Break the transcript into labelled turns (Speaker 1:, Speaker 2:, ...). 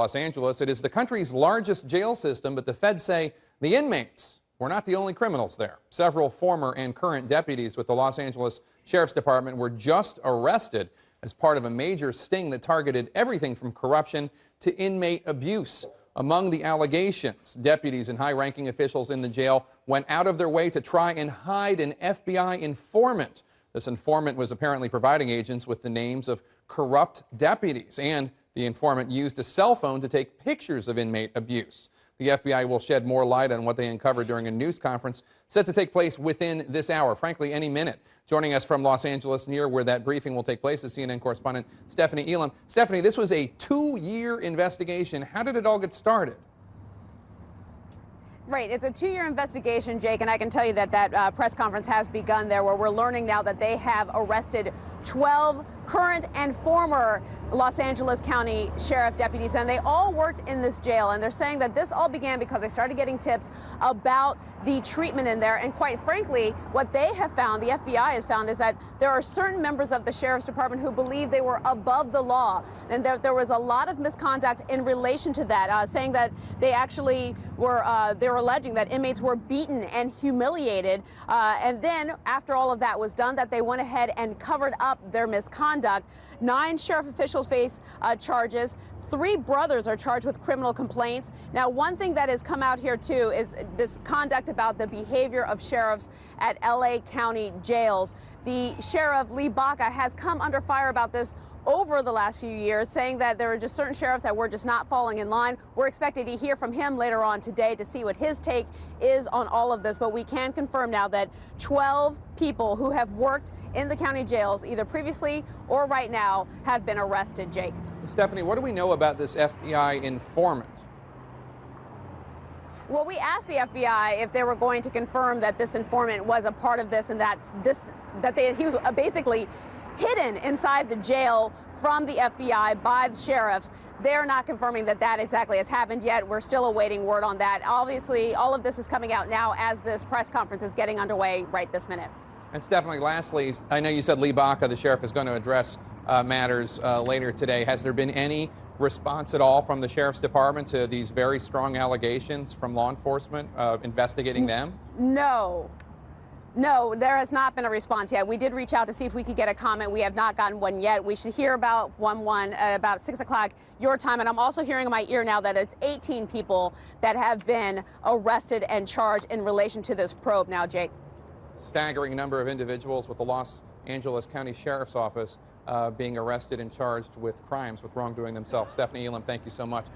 Speaker 1: Los Angeles. It is the country's largest jail system, but the feds say the inmates were not the only criminals there. Several former and current deputies with the Los Angeles Sheriff's Department were just arrested as part of a major sting that targeted everything from corruption to inmate abuse. Among the allegations, deputies and high-ranking officials in the jail went out of their way to try and hide an FBI informant. This informant was apparently providing agents with the names of corrupt deputies, and the informant used a cell phone to take pictures of inmate abuse. The FBI will shed more light on what they uncovered during a news conference set to take place within this hour, frankly, any minute. Joining us from Los Angeles, near where that briefing will take place, is CNN correspondent Stephanie Elam. Stephanie, this was a 2-year investigation. How did it all get started?
Speaker 2: Right. It's a 2-year investigation, Jake, and I can tell you that that press conference has begun there, where we're learning now that they have arrested 12 current and former Los Angeles County Sheriff deputies, and they all worked in this jail. And they're saying that this all began because they started getting tips about the treatment in there. And quite frankly, what they have found, the FBI has found, is that there are certain members of the Sheriff's Department who believe they were above the law. And there was a lot of misconduct in relation to that, saying that they actually were, they were alleging that inmates were beaten and humiliated. And then after all of that was done, that they went ahead and covered up their misconduct. 9 sheriff officials face charges. 3 brothers are charged with criminal complaints. Now, one thing that has come out here, too, is this conduct about the behavior of sheriffs at L.A. County jails. The sheriff, Lee Baca, has come under fire about this over the last few years, saying that there are just certain sheriffs that were just not falling in line. We're expected to hear from him later on today to see what his take is on all of this. But we can confirm now that 12 people who have worked in the county jails, either previously or right now, have been arrested, Jake.
Speaker 1: Stephanie, what do we know about this FBI informant?
Speaker 2: Well, we asked the FBI if they were going to confirm that this informant was a part of this, and he was basically hidden inside the jail from the FBI by the sheriffs. They're not confirming that that exactly has happened yet. We're still awaiting word on that. Obviously, all of this is coming out now as this press conference is getting underway right this minute.
Speaker 1: And Stephanie, lastly, I know you said Lee Baca, the sheriff, is going to address matters later today. Has there been any response at all from the Sheriff's Department to these very strong allegations from law enforcement investigating them?
Speaker 2: No, there has not been a response yet. We did reach out to see if we could get a comment. We have not gotten one yet. We should hear about about 6 o'clock your time. And I'm also hearing in my ear now that it's 18 people that have been arrested and charged in relation to this probe now, Jake.
Speaker 1: Staggering number of individuals with the Los Angeles County Sheriff's Office being arrested and charged with crimes, with wrongdoing themselves. Stephanie Elam, thank you so much.